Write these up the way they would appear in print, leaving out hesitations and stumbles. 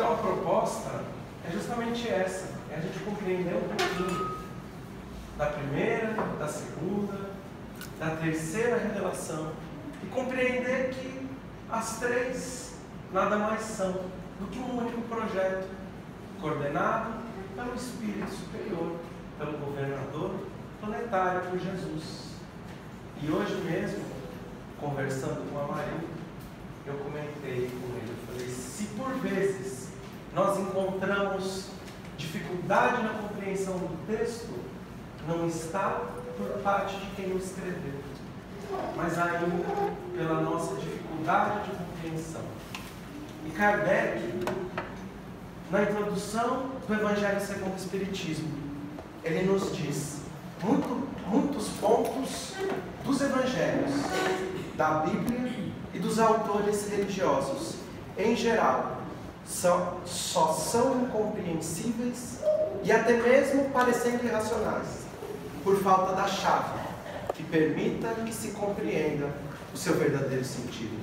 Então a proposta é justamente essa, é a gente compreender um pouquinho da primeira, da segunda, da terceira revelação e compreender que as três nada mais são do que um único projeto coordenado pelo Espírito Superior, pelo governador planetário, por Jesus. E hoje mesmo, conversando com a Maria, eu comentei com ele, eu falei, se por vezes nós encontramos dificuldade na compreensão do texto, não está por parte de quem o escreveu, mas ainda pela nossa dificuldade de compreensão. E Kardec, na introdução do Evangelho segundo o Espiritismo, ele nos diz muitos pontos dos Evangelhos, da Bíblia e dos autores religiosos, em geral, só são incompreensíveis e até mesmo parecendo irracionais, por falta da chave que permita que se compreenda o seu verdadeiro sentido.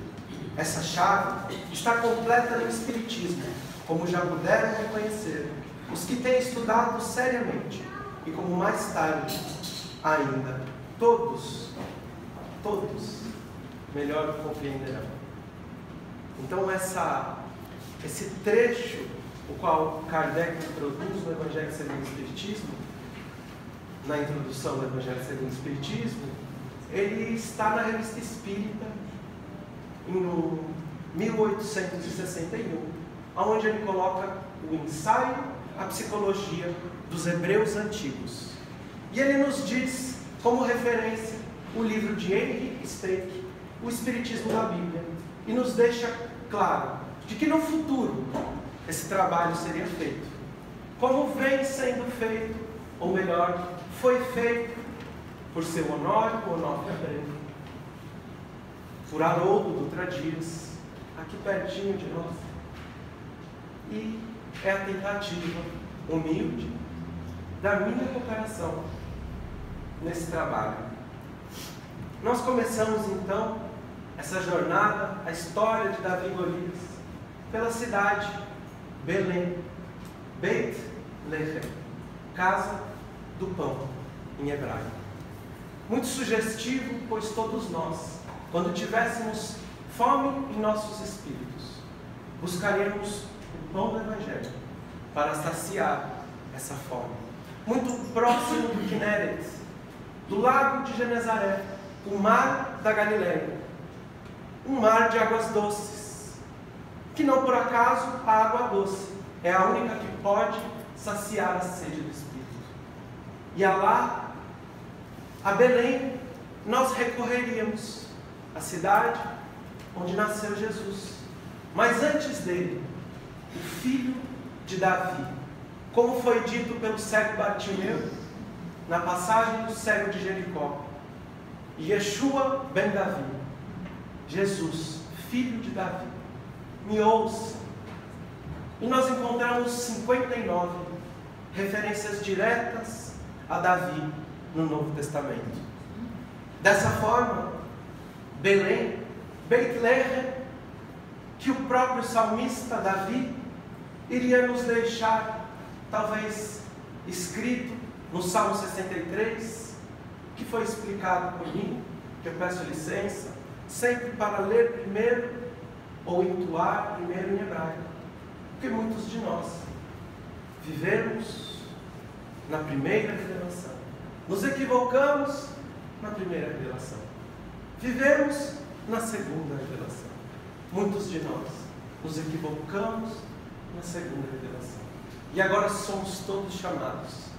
Essa chave está completa no Espiritismo, como já puderam reconhecer os que têm estudado seriamente, e como mais tarde ainda todos melhor compreenderão. Então esse trecho, o qual Kardec introduz no Evangelho segundo o Espiritismo, na introdução do Evangelho segundo o Espiritismo, ele está na Revista Espírita, em 1861, onde ele coloca o ensaio à psicologia dos hebreus antigos. E ele nos diz, como referência, o livro de Henry Streeck, O Espiritismo da Bíblia, e nos deixa claro de que no futuro esse trabalho seria feito, como vem sendo feito, ou melhor, foi feito por seu Honório Onofre Abreu, por Haroldo Dutra Dias, aqui pertinho de nós. E é a tentativa humilde da minha cooperação nesse trabalho. Nós começamos então essa jornada, a história de Davi e Golias, pela cidade Belém, Beit Lehem, casa do pão em hebraico. Muito sugestivo, pois todos nós, quando tivéssemos fome em nossos espíritos, buscaremos o pão do Evangelho para saciar essa fome. Muito próximo do Kinneret, do lago de Genezaré, o mar da Galileia, um mar de águas doces, que não por acaso a água doce é a única que pode saciar a sede do Espírito. E lá, a Belém, nós recorreríamos à cidade onde nasceu Jesus, mas antes dele, o filho de Davi, como foi dito pelo cego Bartimeu na passagem do cego de Jericó, Yeshua ben Davi, Jesus, filho de Davi, me ouça. E nós encontramos 59 referências diretas a Davi no Novo Testamento. Dessa forma, Belém, Beit Lehem, que o próprio salmista Davi iria nos deixar, talvez escrito no Salmo 63, que foi explicado por mim, que eu peço licença, sempre para ler primeiro, ou entoar primeiro em hebraico, porque muitos de nós vivemos na primeira revelação, nos equivocamos na primeira revelação, vivemos na segunda revelação. Muitos de nós nos equivocamos na segunda revelação, e agora somos todos chamados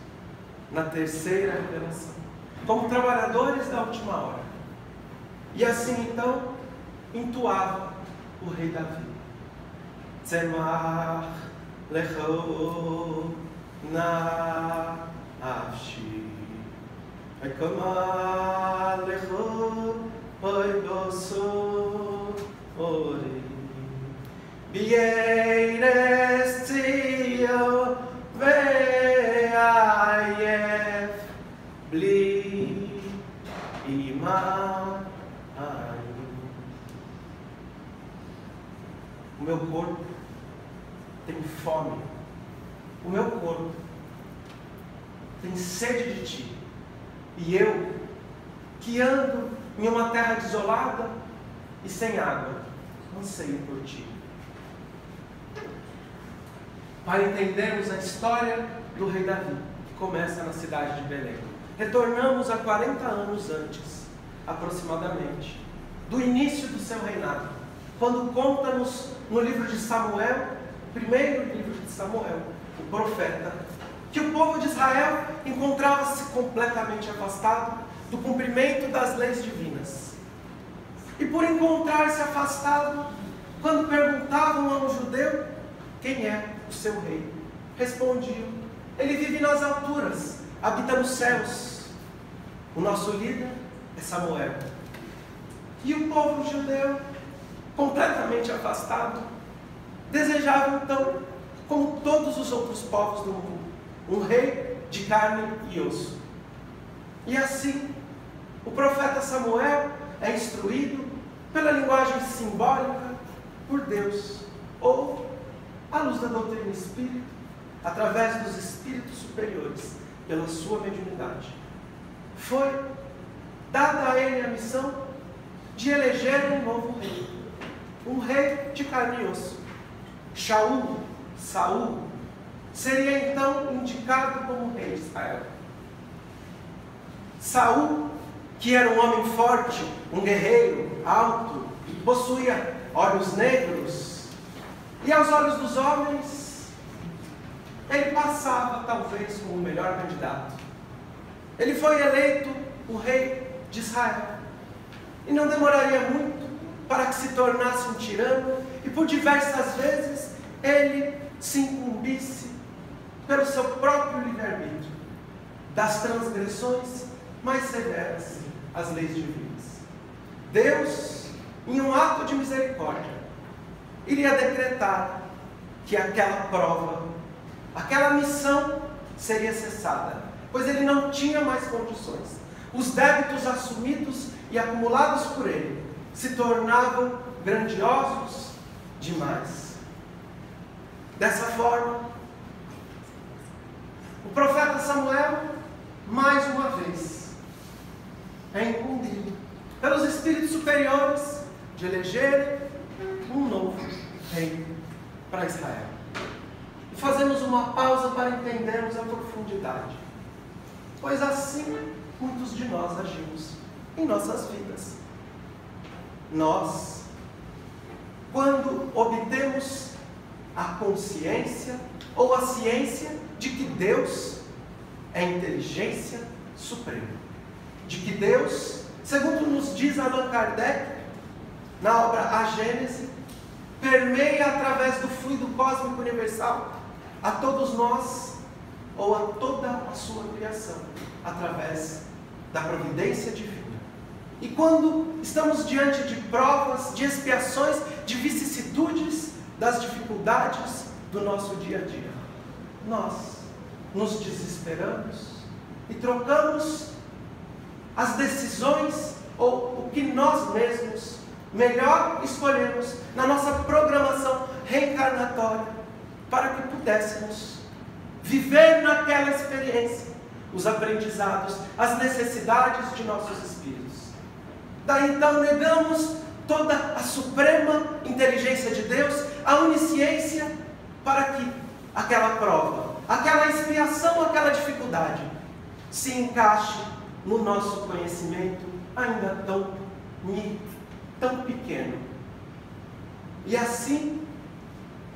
na terceira revelação, como trabalhadores da última hora. E assim então entoava o rei Davi: Tzemach lecho nafshi, Ekama lecho oidoso ori, Bieires Tzio ve'ayef bli ima. O meu corpo tem fome. O meu corpo tem sede de ti. E eu, que ando em uma terra desolada e sem água, anseio por ti. Para entendermos a história do rei Davi, que começa na cidade de Belém, retornamos a 40 anos antes, aproximadamente, do início do seu reinado, quando conta-nos no livro de Samuel, primeiro livro de Samuel, o profeta, que o povo de Israel encontrava-se completamente afastado do cumprimento das leis divinas. E por encontrar-se afastado, quando perguntavam a um judeu quem é o seu rei, respondiam: ele vive nas alturas, habita nos céus. O nosso líder é Samuel. E o povo judeu, completamente afastado, desejava então, como todos os outros povos do mundo, um rei de carne e osso. E assim, o profeta Samuel é instruído pela linguagem simbólica por Deus, ou à luz da doutrina espírita, através dos espíritos superiores, pela sua mediunidade. Foi dada a ele a missão de eleger um novo rei, um rei de carne e osso. Saul, seria então indicado como rei de Israel. Saul, que era um homem forte, um guerreiro, alto, possuía olhos negros, e aos olhos dos homens, ele passava talvez como o melhor candidato. Ele foi eleito o rei de Israel, e não demoraria muito para que se tornasse um tirano, e por diversas vezes ele se incumbisse pelo seu próprio livre-arbítrio das transgressões mais severas às leis divinas. Deus, em um ato de misericórdia, iria decretar que aquela prova, aquela missão seria cessada, pois ele não tinha mais condições. Os débitos assumidos e acumulados por ele se tornavam grandiosos demais. Dessa forma, o profeta Samuel, mais uma vez, é incumbido pelos espíritos superiores de eleger um novo rei para Israel. E fazemos uma pausa para entendermos a profundidade, pois assim muitos de nós agimos em nossas vidas. Nós, quando obtemos a consciência ou a ciência de que Deus é inteligência suprema, de que Deus, segundo nos diz Allan Kardec na obra A Gênese, permeia através do fluido cósmico universal a todos nós, ou a toda a sua criação, através da providência divina. E quando estamos diante de provas, de expiações, de vicissitudes, das dificuldades do nosso dia a dia, nós nos desesperamos e trocamos as decisões ou o que nós mesmos melhor escolhemos na nossa programação reencarnatória para que pudéssemos viver naquela experiência os aprendizados, as necessidades de nossos espíritos. Daí então negamos toda a suprema inteligência de Deus, a onisciência, para que aquela prova, aquela expiação, aquela dificuldade se encaixe no nosso conhecimento ainda tão pequeno. E assim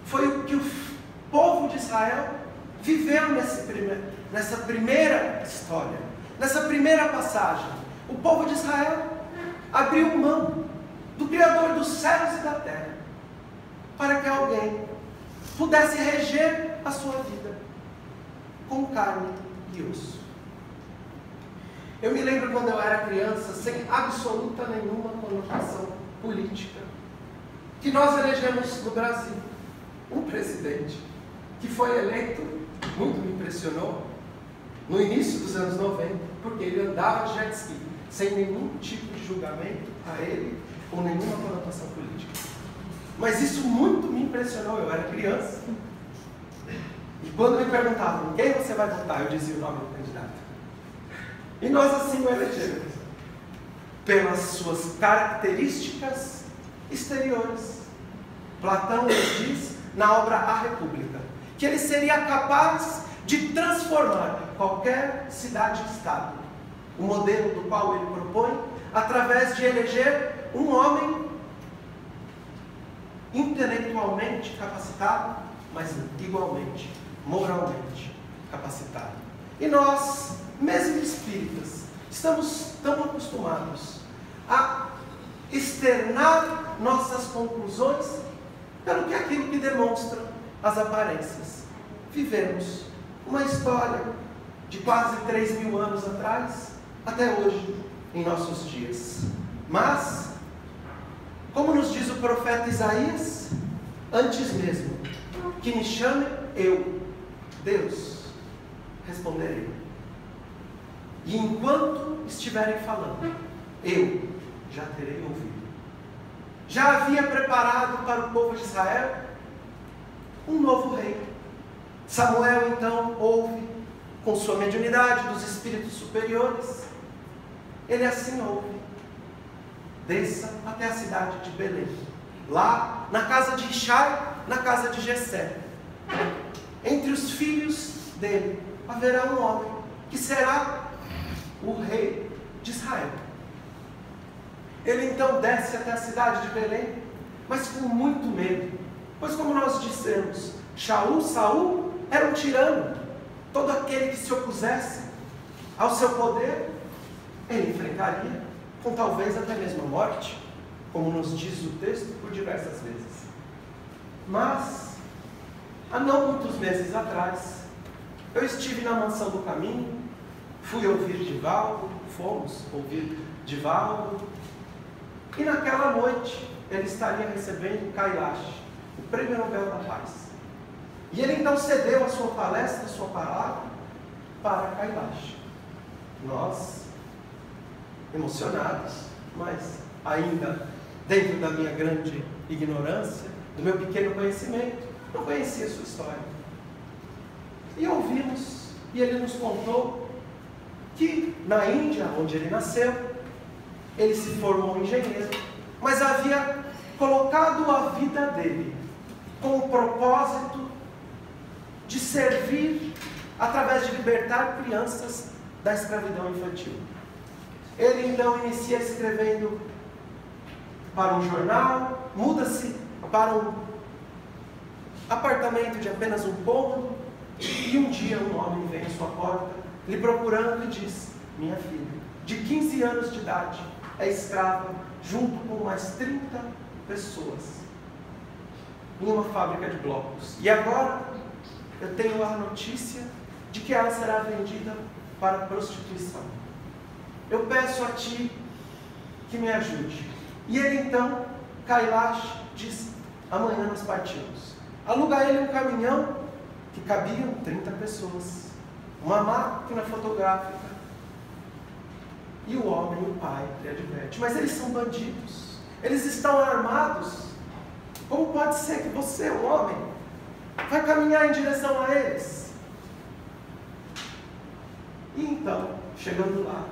foi o que o povo de Israel viveu nessa primeira história, nessa primeira passagem. O povo de Israel abriu mão do Criador dos céus e da terra para que alguém pudesse reger a sua vida com carne e osso. Eu me lembro quando eu era criança, sem absoluta nenhuma conotação política, que nós elegemos no Brasil um presidente que foi eleito, muito me impressionou, no início dos anos 90, porque ele andava de jet ski, sem nenhum tipo de julgamento a ele, ou nenhuma conotação política. Mas isso muito me impressionou, eu era criança, E quando me perguntavam quem você vai votar, eu dizia o nome do candidato. E nós assim o elegemos, pelas suas características exteriores. Platão nos diz, na obra A República, que ele seria capaz de transformar qualquer cidade-estado, o modelo do qual ele propõe, através de eleger um homem intelectualmente capacitado, mas igualmente, moralmente capacitado. E nós, mesmo espíritas, estamos tão acostumados a externar nossas conclusões pelo que aquilo que demonstram as aparências. Vivemos uma história de quase 3.000 anos atrás, até hoje, em nossos dias. Mas, como nos diz o profeta Isaías, antes mesmo que me chame, eu, Deus, responderei. E enquanto estiverem falando, eu já terei ouvido. Já havia preparado para o povo de Israel um novo rei. Samuel então ouve, com sua mediunidade dos espíritos superiores, ele assim ouve: desça até a cidade de Belém, lá na casa de Ishai, na casa de Jessé. Entre os filhos dele haverá um homem que será o rei de Israel. Ele então desce até a cidade de Belém, mas com muito medo, pois como nós dissemos, Saul era um tirano. Todo aquele que se opusesse ao seu poder, ele enfrentaria, com talvez até mesmo a morte, como nos diz o texto por diversas vezes. Mas, há não muitos meses atrás, eu estive na Mansão do Caminho, fui ouvir Divaldo, fomos ouvir Divaldo, e naquela noite ele estaria recebendo Kailash, o Prêmio Nobel da Paz. E ele então cedeu a sua palestra, a sua palavra, para Kailash. Nós, emocionados, mas ainda dentro da minha grande ignorância, do meu pequeno conhecimento, não conhecia a sua história. E ouvimos, e ele nos contou que na Índia, onde ele nasceu, ele se formou engenheiro, mas havia colocado a vida dele com o propósito de servir através de libertar crianças da escravidão infantil. Ele então inicia escrevendo para um jornal, muda-se para um apartamento de apenas um cômodo, e um dia um homem vem à sua porta, lhe procurando e diz: minha filha, de 15 anos de idade, é escrava junto com mais 30 pessoas em uma fábrica de blocos. E agora eu tenho a notícia de que ela será vendida para prostituição. Eu peço a ti que me ajude. E ele então, Kailash, diz: amanhã nós partimos. Aluga ele um caminhão que cabiam 30 pessoas, uma máquina fotográfica. E o homem, o pai, lhe adverte: mas eles são bandidos, eles estão armados. Como pode ser que você, um homem, vai caminhar em direção a eles? E então, chegando lá,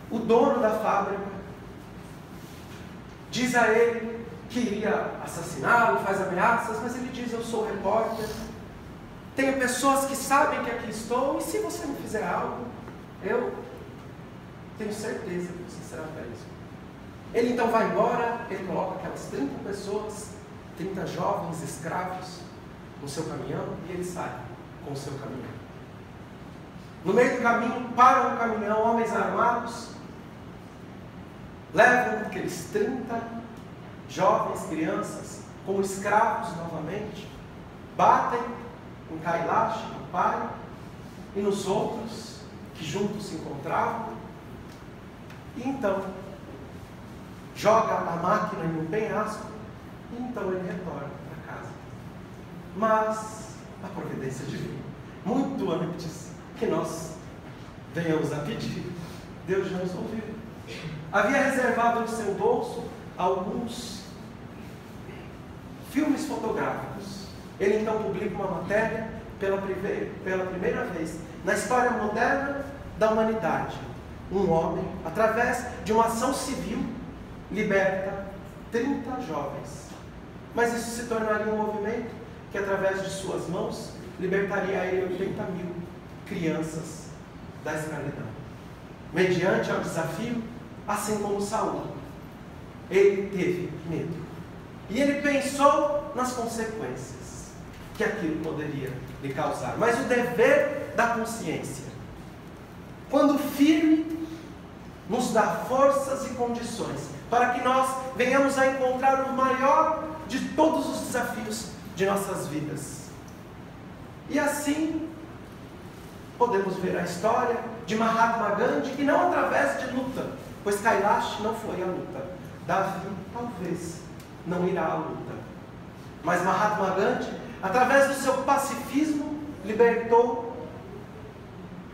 o dono da fábrica diz a ele que iria assassiná-lo, faz ameaças, mas ele diz: eu sou repórter, tenho pessoas que sabem que aqui estou, e se você não fizer algo, eu tenho certeza que você será preso. Ele então vai embora, ele coloca aquelas 30 pessoas, 30 jovens escravos no seu caminhão, e ele sai com o seu caminhão. No meio do caminho, param o caminhão, homens armados, levam aqueles 30 jovens, crianças, como escravos novamente, batem em Kailash, no pai, e nos outros que juntos se encontravam, e então joga a máquina em um penhasco, e então ele retorna para casa. Mas a providência divina, muito antes que nós venhamos a pedir, Deus já nos ouviu. Havia reservado no seu bolso alguns filmes fotográficos. Ele então publica uma matéria pela primeira vez na história moderna da humanidade, um homem, através de uma ação civil, liberta 30 jovens. Mas isso se tornaria um movimento que, através de suas mãos, libertaria ele 80 mil crianças da escravidão. Mediante ao desafio, assim como Saul, ele teve medo. E ele pensou nas consequências que aquilo poderia lhe causar. Mas o dever da consciência, quando firme, nos dá forças e condições para que nós venhamos a encontrar o maior de todos os desafios de nossas vidas. E assim, podemos ver a história de Mahatma Gandhi, que não através de luta, pois Kailash não foi a luta, Davi talvez não irá à luta, mas Mahatma Gandhi, através do seu pacifismo, libertou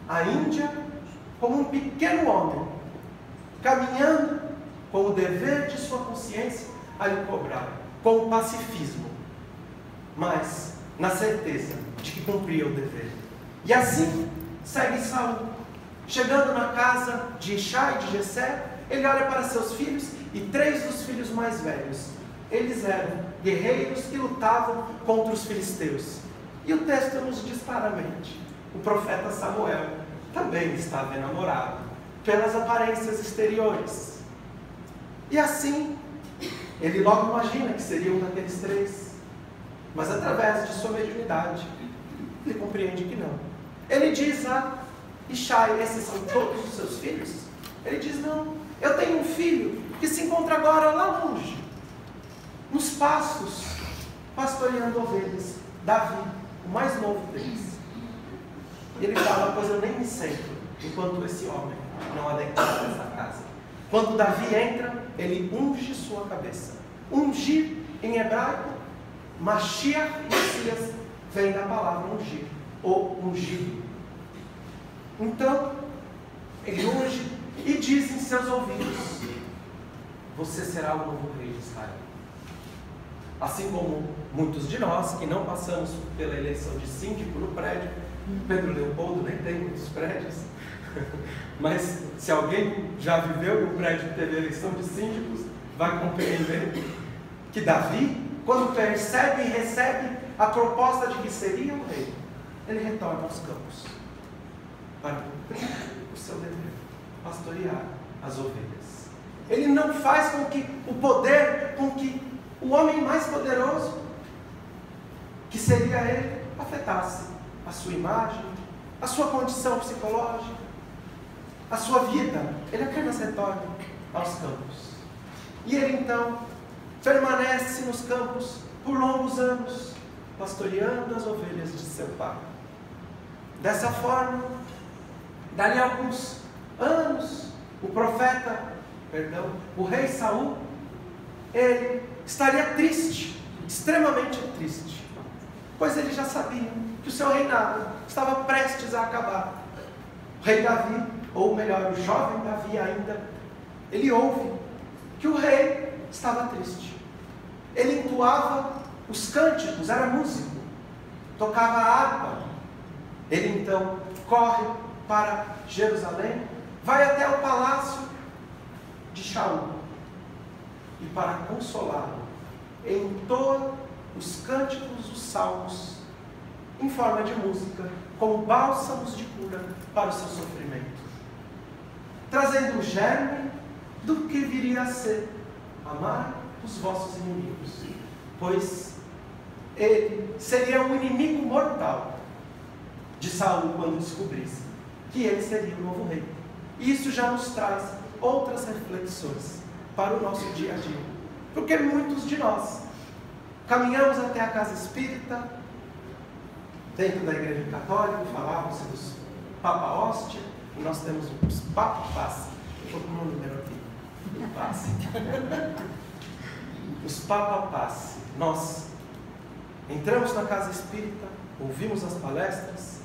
a Índia como um pequeno homem, caminhando com o dever de sua consciência a lhe cobrar, com o pacifismo, mas na certeza de que cumpria o dever. E assim segue Saul. Chegando na casa de Ishai e de Jessé, ele olha para seus filhos e 3 dos filhos mais velhos. Eles eram guerreiros que lutavam contra os filisteus. E o texto nos diz claramente: o profeta Samuel também estava enamorado pelas aparências exteriores. E assim, ele logo imagina que seria um daqueles 3. Mas através de sua mediunidade, ele compreende que não. Ele diz a Ishai: esses são todos os seus filhos? Ele diz: não, eu tenho um filho que se encontra agora lá longe, nos pastos, pastoreando ovelhas, Davi, o mais novo deles. E ele fala: pois eu nem me sento enquanto esse homem não adentrar nessa casa. Quando Davi entra, ele unge sua cabeça. Ungir em hebraico, Mashiach, Messias, vem da palavra ungir, ou ungido. Então, ele unge e diz em seus ouvidos: você será o novo rei de Israel. Assim como muitos de nós que não passamos pela eleição de síndico no prédio, Pedro Leopoldo nem tem muitos prédios, mas se alguém já viveu em um prédio que teve eleição de síndicos, vai compreender que Davi, quando percebe e recebe a proposta de que seria o rei, ele retorna aos campos para cumprir o seu dever, pastorear as ovelhas. Ele não faz com que o poder, com que o homem mais poderoso, que seria ele, afetasse a sua imagem, a sua condição psicológica, a sua vida. Ele apenas retorna aos campos. E ele então permanece nos campos por longos anos, pastoreando as ovelhas de seu pai. Dessa forma, dali a alguns anos, o rei Saul, ele estaria triste, extremamente triste, pois ele já sabia que o seu reinado estava prestes a acabar. O rei Davi, ou melhor, o jovem Davi ainda, ele ouve que o rei estava triste. Ele entoava os cânticos, era músico, tocava a harpa. Ele então corre para Jerusalém, vai até o palácio de Shaul, e para consolá-lo, entoa os cânticos, os salmos, em forma de música, como bálsamos de cura para o seu sofrimento, trazendo o germe do que viria a ser: amar os vossos inimigos, pois ele seria um inimigo mortal de Saul quando descobrisse que ele seria o novo rei. E isso já nos traz outras reflexões para o nosso dia a dia, porque muitos de nós caminhamos até a casa espírita, dentro da igreja católica, falávamos dos Papa Hóstia, e nós temos os Papa Passe. Estou com o número aqui, Passe. Os Papa Passe. Nós entramos na casa espírita, ouvimos as palestras,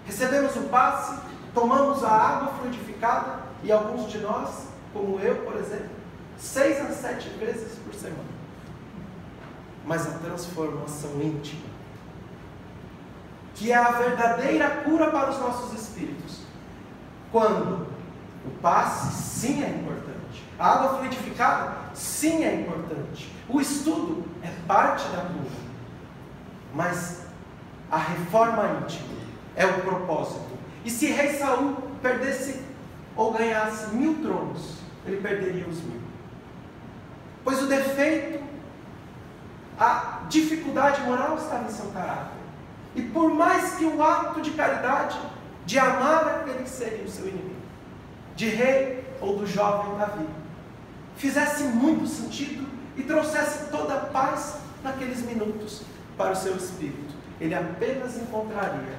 recebemos o passe, tomamos a água fluidificada, e alguns de nós, como eu, por exemplo, 6 a 7 vezes por semana. Mas a transformação íntima que é a verdadeira cura para os nossos espíritos. Quando o passe, sim, é importante. A água fluidificada, sim, é importante. O estudo é parte da cura. Mas a reforma íntima é o propósito. E se rei Saul perdesse ou ganhasse 1000 tronos, ele perderia os 1000. Pois o defeito, a dificuldade moral estava em seu caráter. E por mais que o ato de caridade, de amar aquele que seria o seu inimigo, de rei ou do jovem Davi, fizesse muito sentido e trouxesse toda a paz naqueles minutos para o seu espírito, ele apenas encontraria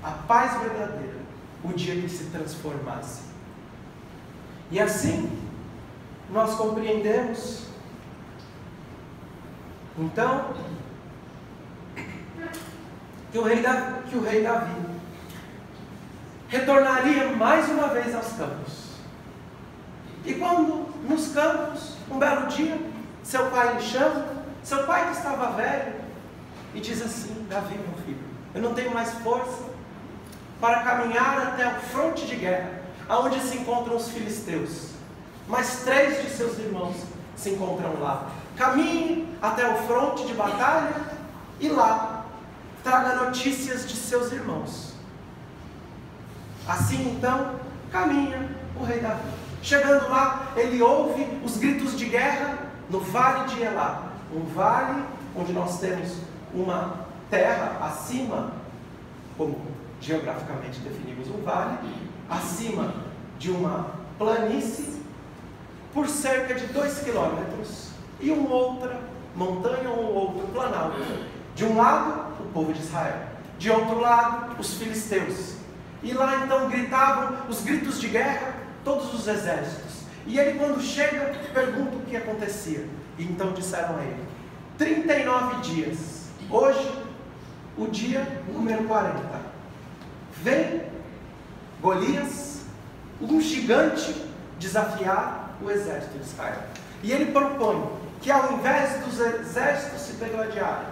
a paz verdadeira o dia que se transformasse. E assim, nós compreendemos, então, que o rei Davi retornaria mais uma vez aos campos. E quando nos campos, um belo dia, seu pai lhe chama, seu pai que estava velho, e diz assim: Davi, meu filho, eu não tenho mais força para caminhar até o fronte de guerra, aonde se encontram os filisteus, mas 3 de seus irmãos se encontram lá. Caminhe até o fronte de batalha e lá traga notícias de seus irmãos. Assim então caminha o rei Davi. Chegando lá, ele ouve os gritos de guerra no vale de Elá, um vale onde nós temos uma terra acima, como geograficamente definimos um vale, acima de uma planície, por cerca de 2 quilômetros, e uma outra montanha ou um outro planalto. De um lado, o povo de Israel, de outro lado, os filisteus. E lá então gritavam os gritos de guerra, todos os exércitos. E ele, quando chega, pergunta o que acontecia. E então disseram a ele: 39 dias, hoje, o dia número 40. Vem Golias, um gigante, desafiar o exército de Israel. E ele propõe que, ao invés dos exércitos se degladiarem,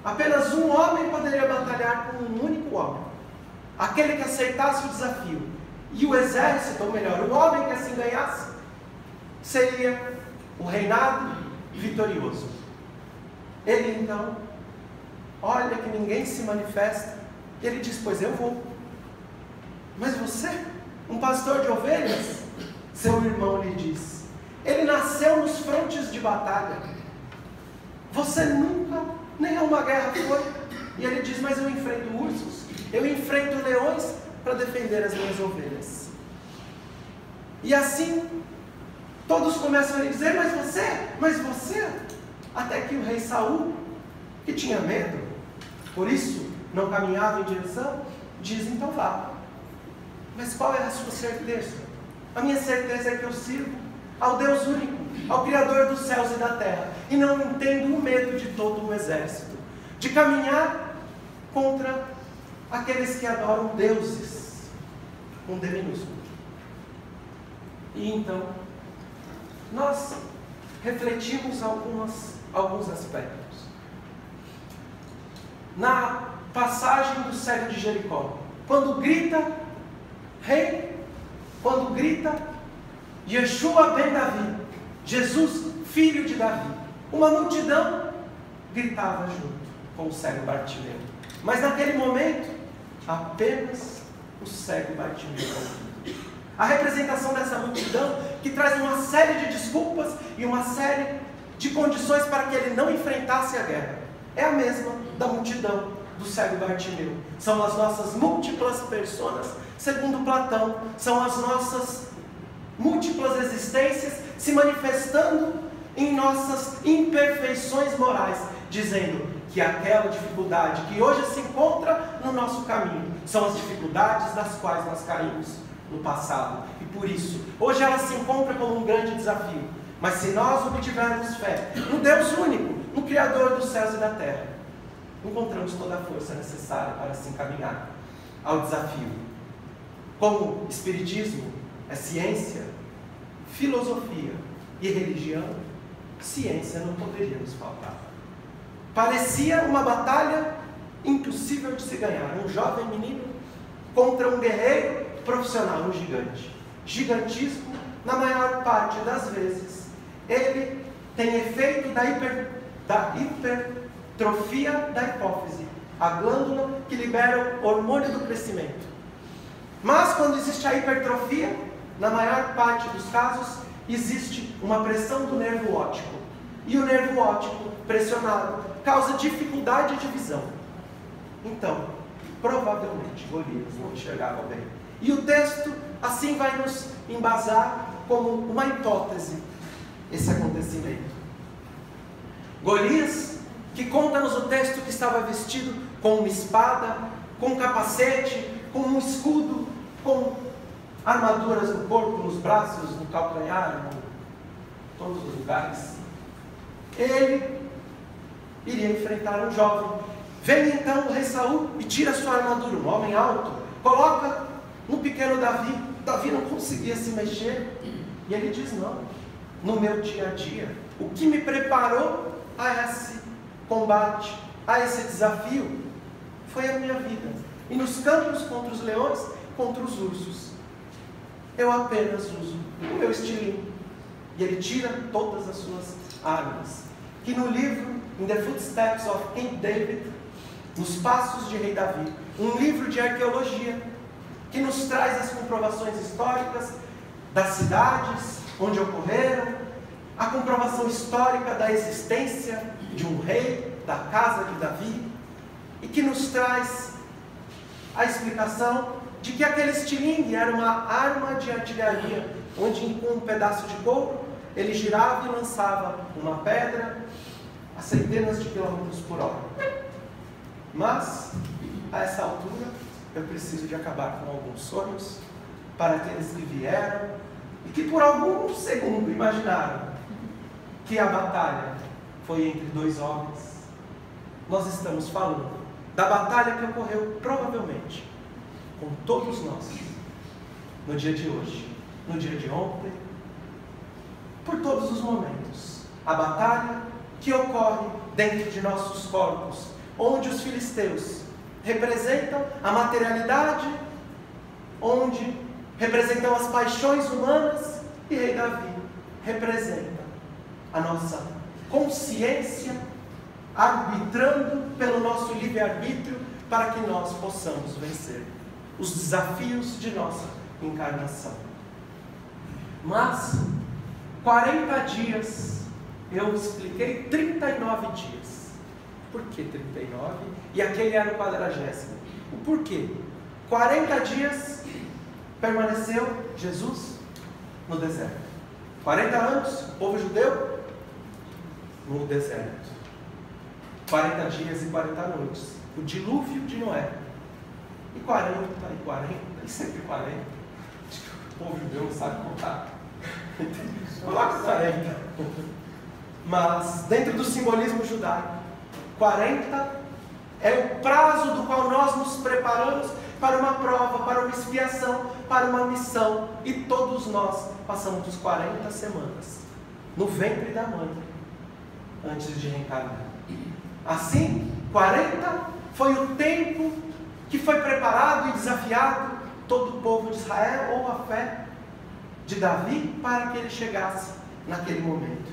apenas um homem poderia batalhar com um único homem, aquele que aceitasse o desafio. E o exército, ou melhor, o homem que assim ganhasse, seria o reinado vitorioso. Ele então olha que ninguém se manifesta, e ele diz: pois eu vou. Mas você, um pastor de ovelhas? Seu irmão lhe diz: ele nasceu nos frontes de batalha. Você nunca, nem a uma guerra foi. E ele diz: mas eu enfrento ursos, eu enfrento leões para defender as minhas ovelhas. E assim, todos começam a lhe dizer: mas você, até que o rei Saul, que tinha medo, por isso não caminhava em direção, diz: então vá. Mas qual é a sua certeza? A minha certeza é que eu sirvo ao Deus único, ao Criador dos céus e da terra, e não entendo o medo de todo um exército, de caminhar contra aqueles que adoram deuses, com D minúsculo. E então, nós refletimos alguns aspectos. Na passagem do cego de Jericó, quando grita rei, quando grita Yeshua ben Davi, Jesus, filho de Davi, uma multidão gritava junto com o cego Bartimeu. Mas naquele momento, apenas o cego Bartimeu ouviu. A representação dessa multidão, que traz uma série de desculpas e uma série de condições para que ele não enfrentasse a guerra, é a mesma da multidão do cego Bartimeu. São as nossas múltiplas personas, segundo Platão, são as nossas múltiplas existências se manifestando em nossas imperfeições morais, dizendo que aquela dificuldade que hoje se encontra no nosso caminho são as dificuldades das quais nós caímos no passado, e por isso hoje ela se encontra como um grande desafio. Mas se nós obtivermos fé no Deus único, no Criador dos céus e da terra, encontramos toda a força necessária para se encaminhar ao desafio. Como Espiritismo é ciência, filosofia e religião, ciência não poderia nos faltar. Parecia uma batalha impossível de se ganhar. Um jovem menino contra um guerreiro profissional, um gigante. Gigantismo, na maior parte das vezes, ele tem efeito da hipertrofia da hipófise, a glândula que libera o hormônio do crescimento. Mas quando existe a hipertrofia, na maior parte dos casos, existe uma pressão do nervo óptico. E o nervo óptico pressionado causa dificuldade de visão. Então, provavelmente, Golias não enxergava bem. E o texto assim vai nos embasar como uma hipótese esse acontecimento. Golias, que conta-nos o texto que estava vestido com uma espada, com um capacete, com um escudo, com armaduras no corpo, nos braços, no calcanhar, em todos os lugares. Ele iria enfrentar um jovem. Vem então o rei Saul e tira sua armadura, um homem alto, coloca no pequeno Davi. Davi não conseguia se mexer. E ele diz: não, no meu dia a dia, o que me preparou a esse combate, a esse desafio, foi a minha vida. E nos campos contra os leões, contra os ursos, eu apenas uso o meu estilingue. E ele tira todas as suas armas. Que no livro In the Footsteps of King David, Nos Passos de Rei Davi, um livro de arqueologia que nos traz as comprovações históricas das cidades onde ocorreram, a comprovação histórica da existência de um rei, da casa de Davi, e que nos traz a explicação de que aquele estilingue era uma arma de artilharia, onde com um pedaço de couro ele girava e lançava uma pedra a centenas de quilômetros por hora. Mas, a essa altura, eu preciso de acabar com alguns sonhos para aqueles que vieram e que por algum segundo imaginaram que a batalha foi entre dois homens. Nós estamos falando da batalha que ocorreu provavelmente com todos nós, no dia de hoje, no dia de ontem, por todos os momentos. A batalha que ocorre dentro de nossos corpos, onde os filisteus representam a materialidade, onde representam as paixões humanas, e rei Davi representa a nossa consciência, arbitrando pelo nosso livre-arbítrio para que nós possamos vencer os desafios de nossa encarnação. Mas 40 dias, eu expliquei 39 dias. Por que 39? E aquele era o 40º. O porquê? 40 dias permaneceu Jesus no deserto. 40 anos, o povo judeu no deserto. 40 dias e 40 noites. O dilúvio de Noé. E 40, e 40, e sempre 40. O povo judeu não sabe contar. Coloca 40. Mas, dentro do simbolismo judaico, 40 é o prazo do qual nós nos preparamos para uma prova, para uma expiação, para uma missão. E todos nós passamos os 40 semanas no ventre da mãe, antes de reencarnar. Assim, 40 foi o tempo que foi preparado e desafiado todo o povo de Israel, ou a fé de Davi, para que ele chegasse naquele momento.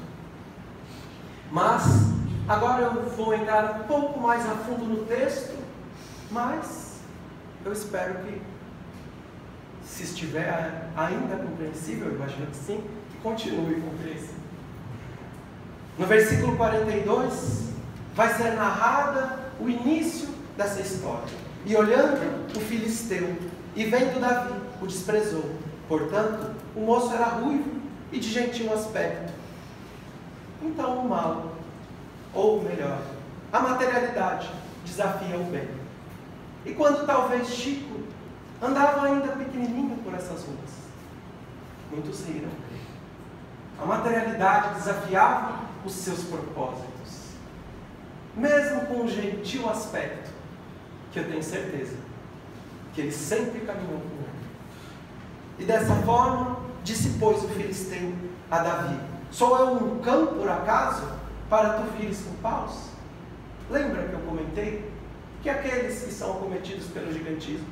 Mas, agora eu vou entrar um pouco mais a fundo no texto, mas eu espero que, se estiver ainda compreensível, eu imagino que sim, que continue compreensível. No versículo 42, vai ser narrada o início dessa história. E olhando o filisteu, e vendo Davi, o desprezou. Portanto, o moço era ruivo e de gentil aspecto. Então o mal, ou melhor, a materialidade, desafia o bem. E quando talvez Chico andava ainda pequenininho por essas ruas, muitos riram. A materialidade desafiava os seus propósitos, mesmo com um gentil aspecto, que eu tenho certeza que ele sempre caminhou com ele. E dessa forma, disse, pois, o filisteu a Davi: sou eu um cão, por acaso, para tu vires com paus? Lembra que eu comentei que aqueles que são acometidos pelo gigantismo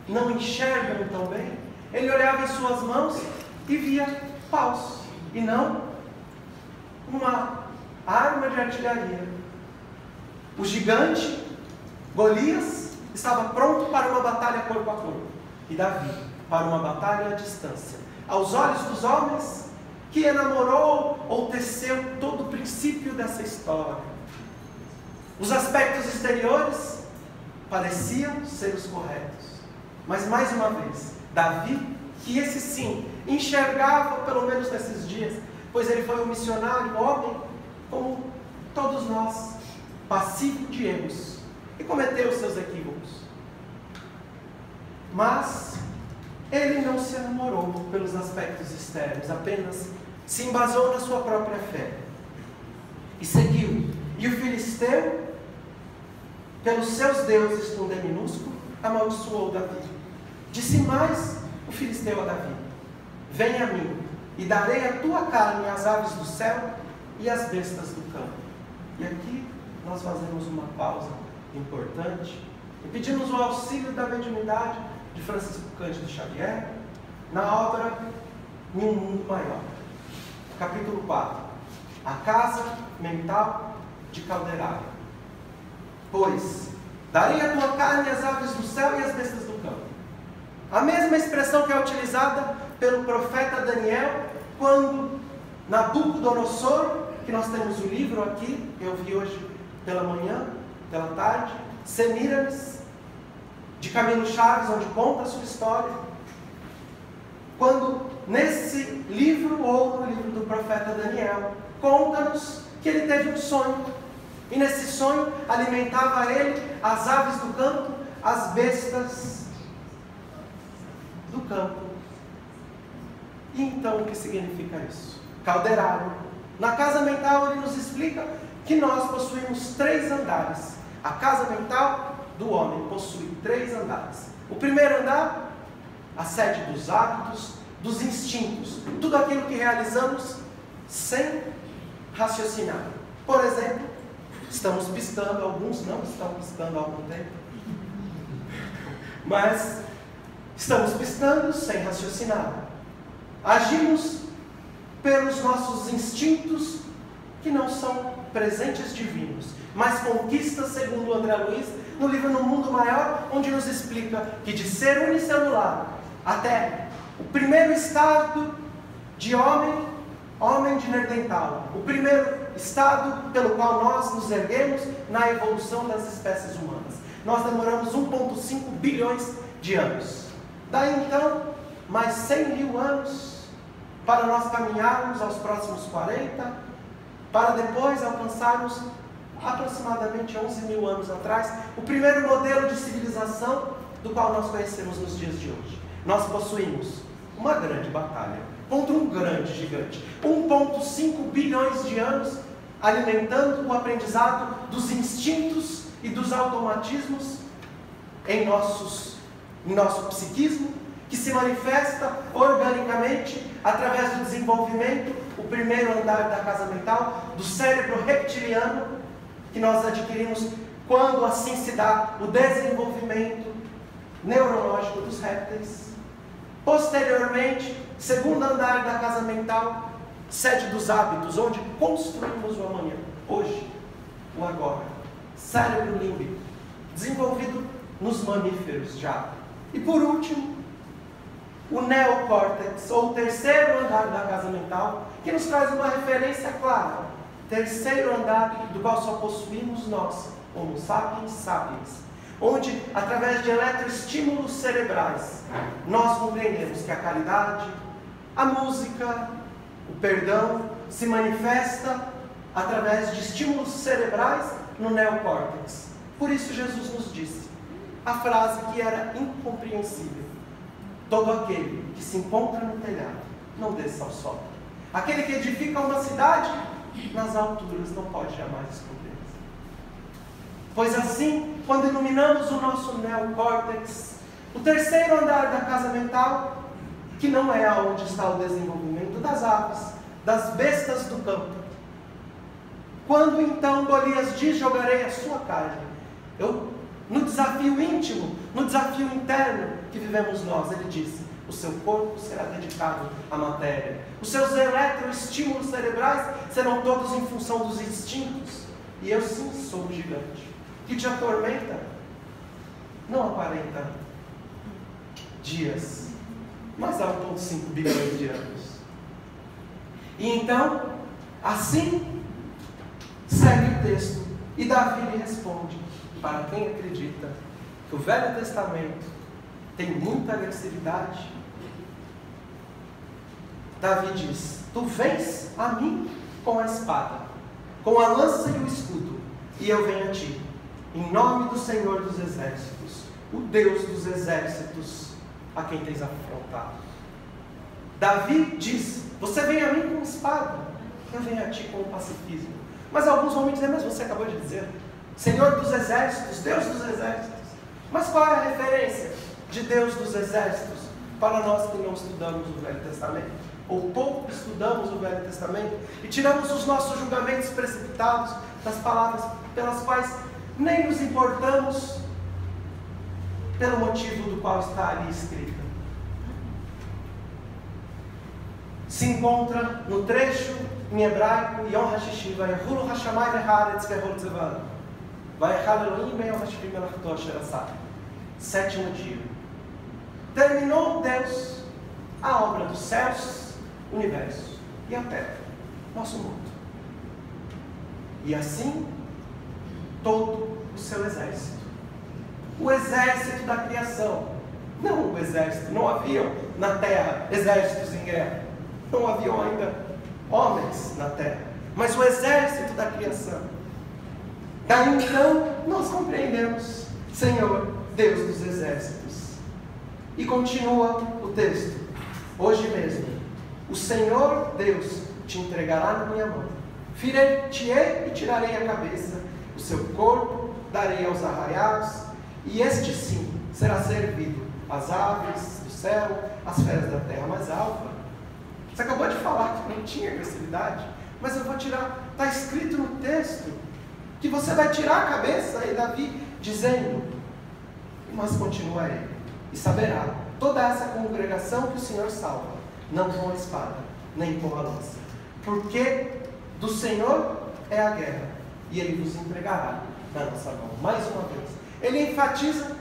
não enxergam tão bem. Ele olhava em suas mãos e via paus, e não uma arma de artilharia. O gigante, Golias, estava pronto para uma batalha corpo a corpo, e Davi para uma batalha à distância. Aos olhos dos homens que enamorou ou teceu todo o princípio dessa história, os aspectos exteriores pareciam ser os corretos. Mas mais uma vez, Davi, que esse sim enxergava, pelo menos nesses dias, pois ele foi um missionário, homem, como todos nós, passivo de erros, e cometeu seus equívocos. Mas ele não se enamorou pelos aspectos externos, apenas se embasou na sua própria fé e seguiu. E o filisteu, pelos seus deuses com D minúsculo, amaldiçoou Davi. Disse mais o filisteu a Davi: venha a mim, e darei a tua carne às aves do céu e às bestas do campo. E aqui nós fazemos uma pausa importante e pedimos o auxílio da mediunidade de Francisco Cândido Xavier na obra Em um Mundo Maior, capítulo 4, a casa mental de Calderaro. Pois darei a tua carne às aves do céu e às bestas do campo. A mesma expressão que é utilizada pelo profeta Daniel quando Nabucodonosor, que nós temos o livro aqui, eu vi hoje pela manhã, pela tarde, Semíramis, de Camilo Chaves, onde conta a sua história. Quando nesse livro, ou no livro do profeta Daniel, conta-nos que ele teve um sonho, e nesse sonho alimentava ele as aves do campo, as bestas do campo. E então o que significa isso? Calderaro, na casa mental, ele nos explica que nós possuímos 3 andares. A casa mental do homem possui 3 andares. O primeiro andar, a sede dos hábitos, dos instintos, tudo aquilo que realizamos sem raciocinar. Por exemplo, estamos piscando, alguns não estão piscando há algum tempo, mas estamos piscando sem raciocinar. Agimos pelos nossos instintos, que não são presentes divinos, mas conquistas, segundo André Luiz, no livro No Mundo Maior, onde nos explica que de ser unicelular até o primeiro estado de homem de Neandertal, o primeiro estado pelo qual nós nos erguemos na evolução das espécies humanas, nós demoramos 1,5 bilhões de anos. Daí então, mais 100 mil anos para nós caminharmos aos próximos 40, para depois alcançarmos aproximadamente 11 mil anos atrás o primeiro modelo de civilização do qual nós conhecemos nos dias de hoje. Nós possuímos uma grande batalha contra um grande gigante, 1,5 bilhões de anos alimentando o aprendizado dos instintos e dos automatismos em nosso psiquismo, que se manifesta organicamente através do desenvolvimento, o primeiro andar da casa mental, do cérebro reptiliano, que nós adquirimos quando assim se dá o desenvolvimento neurológico dos répteis. Posteriormente, segundo andar da casa mental, sede dos hábitos, onde construímos o amanhã, hoje, o agora. Cérebro límbico, desenvolvido nos mamíferos já. E por último, o neocórtex, ou o terceiro andar da casa mental, que nos traz uma referência clara. Terceiro andar do qual só possuímos nós, Homo sapiens sapiens, onde, através de eletroestímulos cerebrais, nós compreendemos que a caridade, a música, o perdão, se manifesta através de estímulos cerebrais no neocórtex. Por isso Jesus nos disse a frase que era incompreensível: todo aquele que se encontra no telhado, não desça ao solo. Aquele que edifica uma cidade nas alturas não pode jamais esconder. Pois assim, quando iluminamos o nosso neocórtex, o terceiro andar da casa mental, que não é onde está o desenvolvimento das aves, das bestas do campo. Quando então Golias diz: jogarei a sua carne, eu no desafio íntimo, no desafio interno que vivemos nós. Ele disse: o seu corpo será dedicado à matéria. Os seus eletroestímulos cerebrais serão todos em função dos instintos. E eu sim sou um gigante que te atormenta, não há 40 dias, mas há 1,5 bilhões de anos. E então, assim, segue o texto. E Davi lhe responde, para quem acredita que o Velho Testamento tem muita agressividade. Davi diz: tu vens a mim com a espada, com a lança e o escudo, e eu venho a ti, em nome do Senhor dos Exércitos, o Deus dos Exércitos, a quem tens afrontado. Davi diz: você vem a mim com espada, eu venho a ti com o pacifismo. Mas alguns vão me dizer: mas você acabou de dizer Senhor dos Exércitos, Deus dos Exércitos. Mas qual é a referência de Deus dos Exércitos para nós que não estudamos o Velho Testamento? Ou pouco estudamos o Velho Testamento e tiramos os nossos julgamentos precipitados das palavras pelas quais nem nos importamos pelo motivo do qual está ali escrita. Se encontra no trecho em hebraico: Yom HaShishi, Vayehulu HaShamayim ve'haaretz ve'hol tzevan, Vayechal Elohim me'yom HaShivim melachto asher asah. Sétimo dia. Terminou Deus a obra dos céus, universo e a terra, nosso mundo. E assim, todo o seu exército. O exército da criação. Não o exército, não haviam na terra exércitos em guerra. Não haviam ainda homens na terra. Mas o exército da criação. Daí então, nós compreendemos, Senhor, Deus dos exércitos. E continua o texto. Hoje mesmo, o Senhor Deus te entregará na minha mão. Ferir-te-ei e tirarei a cabeça. O seu corpo darei aos arraiados. E este sim será servido às aves do céu, às feras da terra. Mas Alfa, você acabou de falar que não tinha agressividade. Mas eu vou tirar. Está escrito no texto que você vai tirar a cabeça. E Davi dizendo: mas continua ele. E saberá toda essa congregação que o Senhor salva, não com a espada, nem com a lança. Porque do Senhor é a guerra, e Ele vos entregará na nossa mão. Mais uma vez, ele enfatiza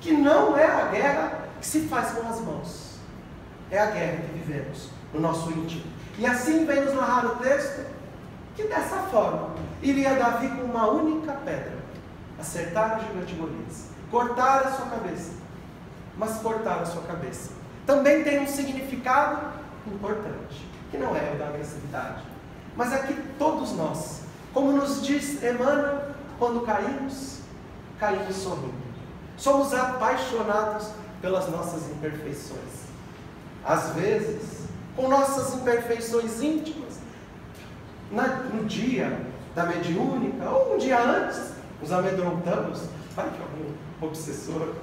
que não é a guerra que se faz com as mãos, é a guerra que vivemos no nosso íntimo. E assim vem nos narrar o texto, que dessa forma, iria Davi com uma única pedra acertar o gigante Golias, cortar a sua cabeça. Mas cortar a sua cabeça também tem um significado importante, que não é o da agressividade, mas é que todos nós, como nos diz Emmanuel, quando caímos, caímos sorrindo. Somos apaixonados pelas nossas imperfeições. Às vezes, com nossas imperfeições íntimas, no dia da mediúnica, ou um dia antes, nos amedrontamos. Vai que algum obsessor,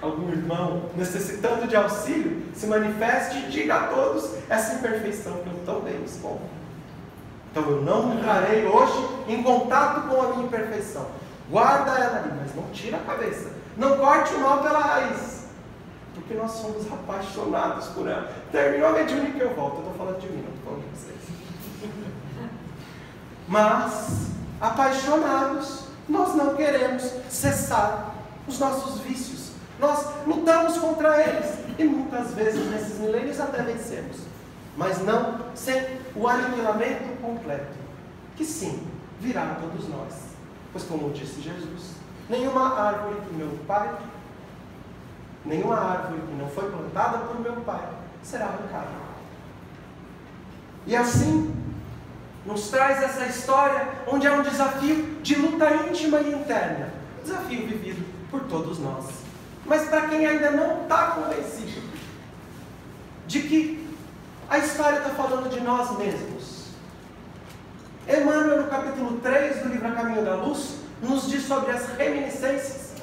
algum irmão necessitando de auxílio se manifeste e diga a todos essa imperfeição que eu tão bem exponho. Então eu não entrarei hoje em contato com a minha imperfeição. Guarda ela ali, mas não tira a cabeça. Não corte o mal pela raiz. Porque nós somos apaixonados por ela. Terminou a mediúnica e eu volto. Eu estou falando de mim, não estou falando de vocês. Mas, apaixonados, nós não queremos cessar os nossos vícios. Nós lutamos contra eles. E muitas vezes, nesses milênios, até vencemos. Mas não sem o aniquilamento completo. Que sim, virá a todos nós. Pois como disse Jesus, nenhuma árvore que meu Pai, nenhuma árvore que não foi plantada por meu Pai, será arrancada. E assim, nos traz essa história, onde é um desafio de luta íntima e interna. Desafio vivido por todos nós. Mas para quem ainda não está convencido de que a história está falando de nós mesmos, Emmanuel, no capítulo 3 do livro A Caminho da Luz, nos diz sobre as reminiscências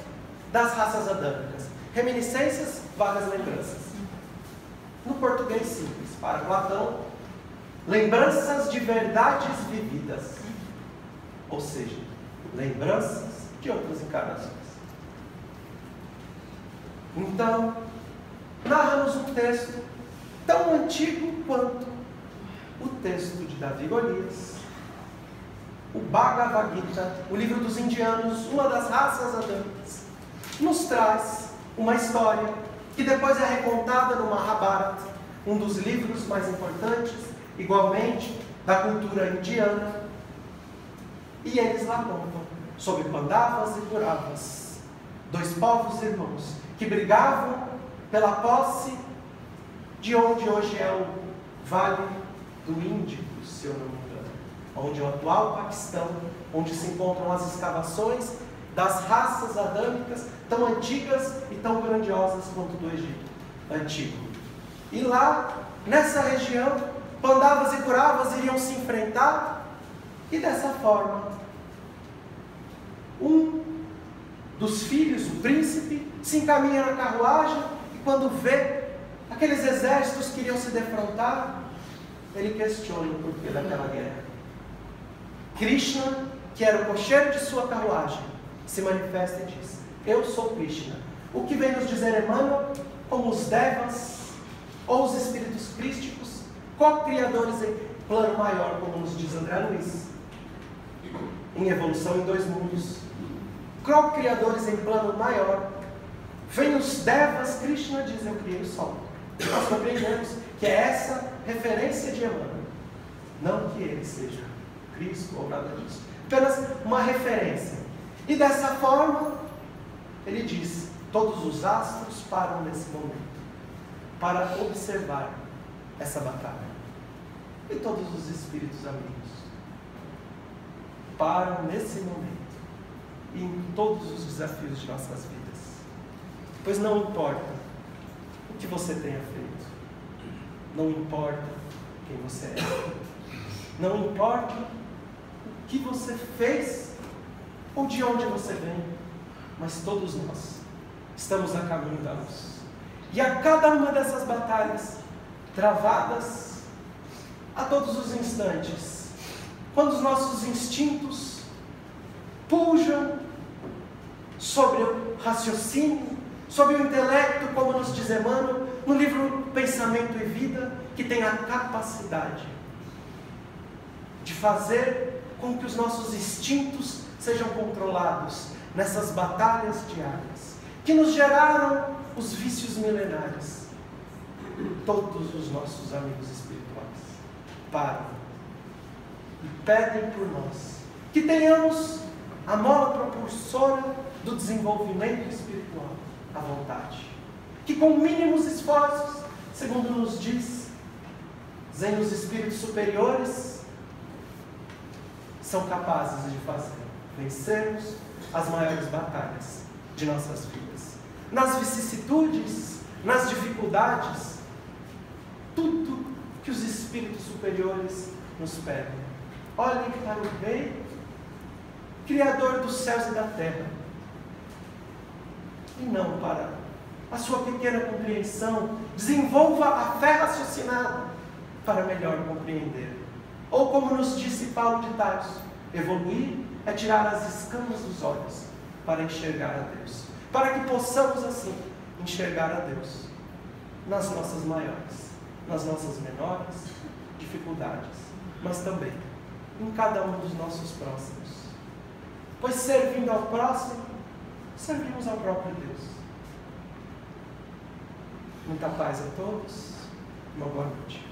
das raças adâmicas. Reminiscências, vagas lembranças. No português simples, para Platão, lembranças de verdades vividas. Ou seja, lembranças de outras encarnações. Então, narra-nos um texto tão antigo quanto o texto de Davi e Golias, o Bhagavad Gita, o livro dos indianos, uma das raças adâmicas, nos traz uma história que depois é recontada no Mahabharata, um dos livros mais importantes, igualmente, da cultura indiana. E eles lá contam sobre Pandavas e Kauravas, dois povos irmãos, que brigavam pela posse de onde hoje é o Vale do Índico, se eu não me engano, onde é o atual Paquistão, onde se encontram as escavações das raças adâmicas tão antigas e tão grandiosas quanto do Egito antigo. E lá, nessa região, Pandavas e Kauravas iriam se enfrentar, e dessa forma, um dos filhos, o príncipe, se encaminha na carruagem, e quando vê aqueles exércitos que iriam se defrontar, ele questiona o porquê daquela guerra. Krishna, que era o cocheiro de sua carruagem, se manifesta e diz: eu sou Krishna. O que vem nos dizer Emmanuel, como os devas, ou os espíritos crísticos, co-criadores em plano maior, como nos diz André Luiz, em Evolução em Dois Mundos, co-criadores em plano maior. Vem os devas, Krishna diz: eu criei o sol. Nós compreendemos que é essa referência de Emmanuel, não que ele seja Cristo ou nada disso, apenas uma referência. E dessa forma, ele diz: todos os astros param nesse momento para observar essa batalha. E todos os espíritos amigos param nesse momento e em todos os desafios de nossas vidas. Pois não importa o que você tenha feito, não importa quem você é, não importa o que você fez ou de onde você vem, mas todos nós estamos a caminho da luz. E a cada uma dessas batalhas travadas a todos os instantes, quando os nossos instintos pujam sobre o raciocínio, sobre o intelecto, como nos diz Emmanuel no livro Pensamento e Vida, que tem a capacidade de fazer com que os nossos instintos sejam controlados nessas batalhas diárias, que nos geraram os vícios milenares. Todos os nossos amigos espirituais param e pedem por nós que tenhamos a mola propulsora do desenvolvimento espiritual à vontade, que com mínimos esforços, segundo nos dizem os espíritos superiores, são capazes de fazer vencermos as maiores batalhas de nossas vidas. Nas vicissitudes, nas dificuldades, tudo que os espíritos superiores nos pedem. Olhem para o Rei, Criador dos céus e da terra, e não para a sua pequena compreensão. Desenvolva a fé raciocinada para melhor compreender. Ou como nos disse Paulo de Tarso, evoluir é tirar as escamas dos olhos para enxergar a Deus, para que possamos assim enxergar a Deus nas nossas maiores, nas nossas menores dificuldades, mas também em cada um dos nossos próximos. Pois servindo ao próximo, servimos ao próprio Deus. Muita paz a todos, uma boa noite.